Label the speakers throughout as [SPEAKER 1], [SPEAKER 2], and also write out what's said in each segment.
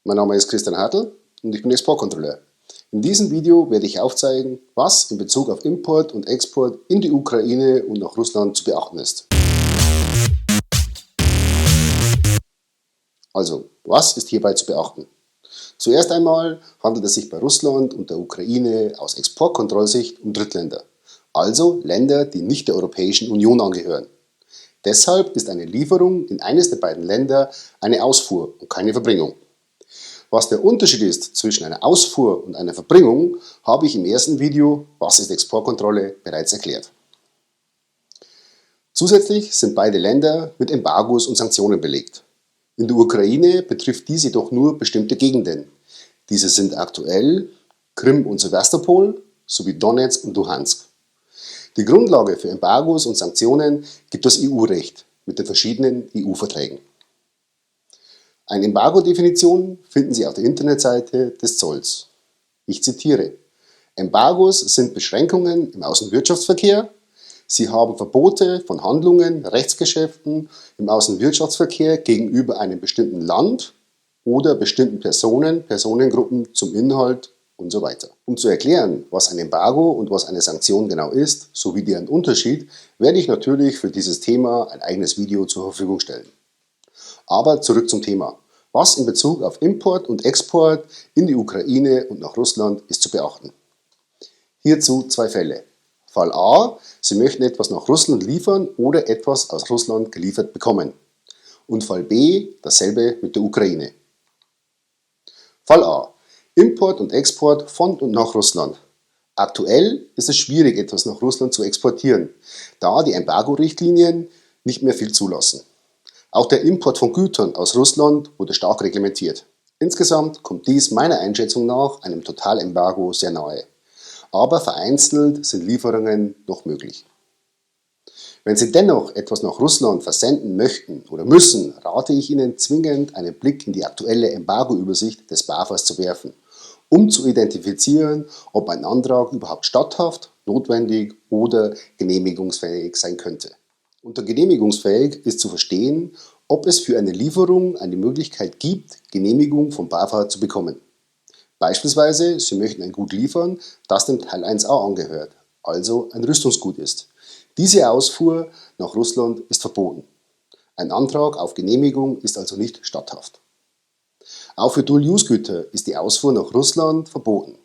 [SPEAKER 1] Mein Name ist Christian Hartl und ich bin Exportkontrolleur. In diesem Video werde ich aufzeigen, was in Bezug auf Import und Export in die Ukraine und nach Russland zu beachten ist. Also, was ist hierbei zu beachten? Zuerst einmal handelt es sich bei Russland und der Ukraine aus Exportkontrollsicht um Drittländer, also Länder, die nicht der Europäischen Union angehören. Deshalb ist eine Lieferung in eines der beiden Länder eine Ausfuhr und keine Verbringung. Was der Unterschied ist zwischen einer Ausfuhr und einer Verbringung, habe ich im ersten Video "Was ist Exportkontrolle?" bereits erklärt. Zusätzlich sind beide Länder mit Embargos und Sanktionen belegt. In der Ukraine betrifft dies jedoch nur bestimmte Gegenden. Diese sind aktuell Krim und Sewastopol sowie Donetsk und Luhansk. Die Grundlage für Embargos und Sanktionen gibt das EU-Recht mit den verschiedenen EU-Verträgen. Eine Embargo-Definition finden Sie auf der Internetseite des Zolls. Ich zitiere: Embargos sind Beschränkungen im Außenwirtschaftsverkehr. Sie haben Verbote von Handlungen, Rechtsgeschäften im Außenwirtschaftsverkehr gegenüber einem bestimmten Land oder bestimmten Personen, Personengruppen zum Inhalt und so weiter. Um zu erklären, was ein Embargo und was eine Sanktion genau ist, sowie deren Unterschied, werde ich natürlich für dieses Thema ein eigenes Video zur Verfügung stellen. Aber zurück zum Thema. Was in Bezug auf Import und Export in die Ukraine und nach Russland ist zu beachten? Hierzu zwei Fälle. Fall A: Sie möchten etwas nach Russland liefern oder etwas aus Russland geliefert bekommen. Und Fall B: dasselbe mit der Ukraine. Fall A: Import und Export von und nach Russland. Aktuell ist es schwierig, etwas nach Russland zu exportieren, da die Embargo-Richtlinien nicht mehr viel zulassen. Auch der Import von Gütern aus Russland wurde stark reglementiert. Insgesamt kommt dies meiner Einschätzung nach einem Totalembargo sehr nahe. Aber vereinzelt sind Lieferungen noch möglich. Wenn Sie dennoch etwas nach Russland versenden möchten oder müssen, rate ich Ihnen zwingend, einen Blick in die aktuelle Embargo-Übersicht des BAFAs zu werfen, um zu identifizieren, ob ein Antrag überhaupt statthaft, notwendig oder genehmigungsfähig sein könnte. Unter genehmigungsfähig ist zu verstehen, ob es für eine Lieferung eine Möglichkeit gibt, Genehmigung vom BAFA zu bekommen. Beispielsweise, Sie möchten ein Gut liefern, das dem Teil 1a angehört, also ein Rüstungsgut ist. Diese Ausfuhr nach Russland ist verboten. Ein Antrag auf Genehmigung ist also nicht statthaft. Auch für Dual-Use-Güter ist die Ausfuhr nach Russland verboten.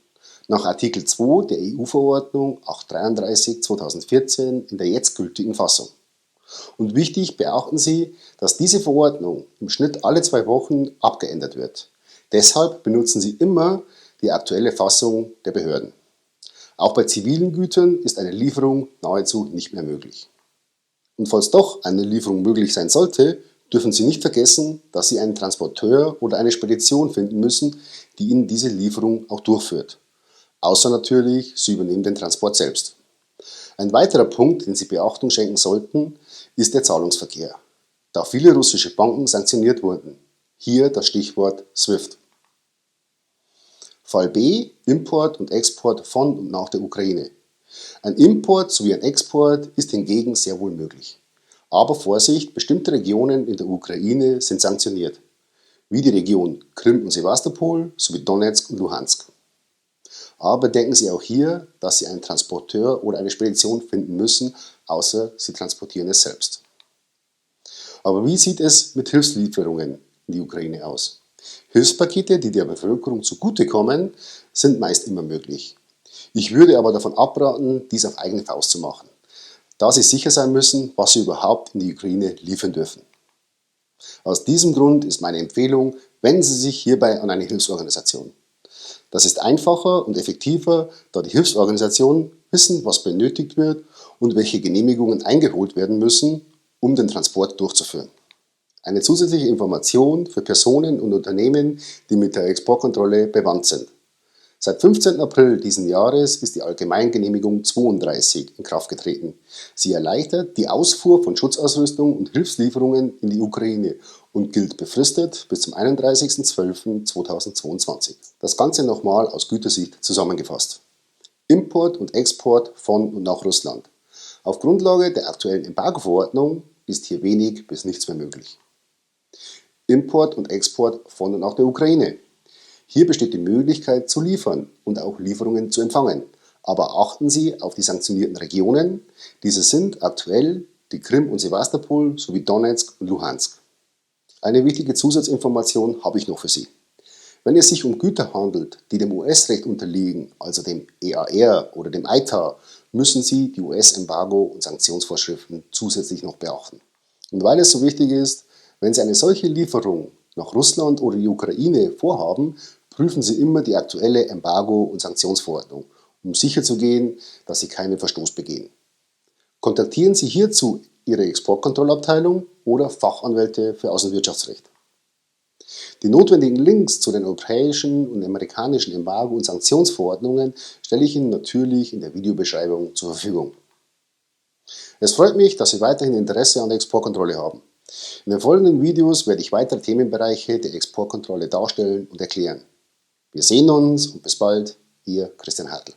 [SPEAKER 1] Nach Artikel 2 der EU-Verordnung 833/2014 in der jetzt gültigen Fassung. Und wichtig, beachten Sie, dass diese Verordnung im Schnitt alle 2 Wochen abgeändert wird. Deshalb benutzen Sie immer die aktuelle Fassung der Behörden. Auch bei zivilen Gütern ist eine Lieferung nahezu nicht mehr möglich. Und falls doch eine Lieferung möglich sein sollte, dürfen Sie nicht vergessen, dass Sie einen Transporteur oder eine Spedition finden müssen, die Ihnen diese Lieferung auch durchführt. Außer natürlich, Sie übernehmen den Transport selbst. Ein weiterer Punkt, den Sie Beachtung schenken sollten, ist der Zahlungsverkehr, da viele russische Banken sanktioniert wurden. Hier das Stichwort SWIFT. Fall B: Import und Export von und nach der Ukraine. Ein Import sowie ein Export ist hingegen sehr wohl möglich. Aber Vorsicht, bestimmte Regionen in der Ukraine sind sanktioniert, wie die Region Krim und Sewastopol sowie Donetsk und Luhansk. Aber bedenken Sie auch hier, dass Sie einen Transporteur oder eine Spedition finden müssen, außer Sie transportieren es selbst. Aber wie sieht es mit Hilfslieferungen in die Ukraine aus? Hilfspakete, die der Bevölkerung zugutekommen, sind meist immer möglich. Ich würde aber davon abraten, dies auf eigene Faust zu machen, da Sie sicher sein müssen, was Sie überhaupt in die Ukraine liefern dürfen. Aus diesem Grund ist meine Empfehlung, wenden Sie sich hierbei an eine Hilfsorganisation. Das ist einfacher und effektiver, da die Hilfsorganisationen wissen, was benötigt wird und welche Genehmigungen eingeholt werden müssen, um den Transport durchzuführen. Eine zusätzliche Information für Personen und Unternehmen, die mit der Exportkontrolle bewandt sind. Seit 15. April diesen Jahres ist die Allgemeingenehmigung 32 in Kraft getreten. Sie erleichtert die Ausfuhr von Schutzausrüstung und Hilfslieferungen in die Ukraine und gilt befristet bis zum 31.12.2022. Das Ganze nochmal aus Gütersicht zusammengefasst. Import und Export von und nach Russland. Auf Grundlage der aktuellen Embargo-Verordnung ist hier wenig bis nichts mehr möglich. Import und Export von und nach der Ukraine. Hier besteht die Möglichkeit zu liefern und auch Lieferungen zu empfangen. Aber achten Sie auf die sanktionierten Regionen. Diese sind aktuell die Krim und Sewastopol sowie Donetsk und Luhansk. Eine wichtige Zusatzinformation habe ich noch für Sie. Wenn es sich um Güter handelt, die dem US-Recht unterliegen, also dem EAR oder dem ITAR, müssen Sie die US-Embargo- und Sanktionsvorschriften zusätzlich noch beachten. Und weil es so wichtig ist, wenn Sie eine solche Lieferung nach Russland oder die Ukraine vorhaben, prüfen Sie immer die aktuelle Embargo- und Sanktionsverordnung, um sicherzugehen, dass Sie keinen Verstoß begehen. Kontaktieren Sie hierzu Ihre Exportkontrollabteilung oder Fachanwälte für Außenwirtschaftsrecht. Die notwendigen Links zu den europäischen und amerikanischen Embargo- und Sanktionsverordnungen stelle ich Ihnen natürlich in der Videobeschreibung zur Verfügung. Es freut mich, dass Sie weiterhin Interesse an der Exportkontrolle haben. In den folgenden Videos werde ich weitere Themenbereiche der Exportkontrolle darstellen und erklären. Wir sehen uns und bis bald, Ihr Christian Hartl.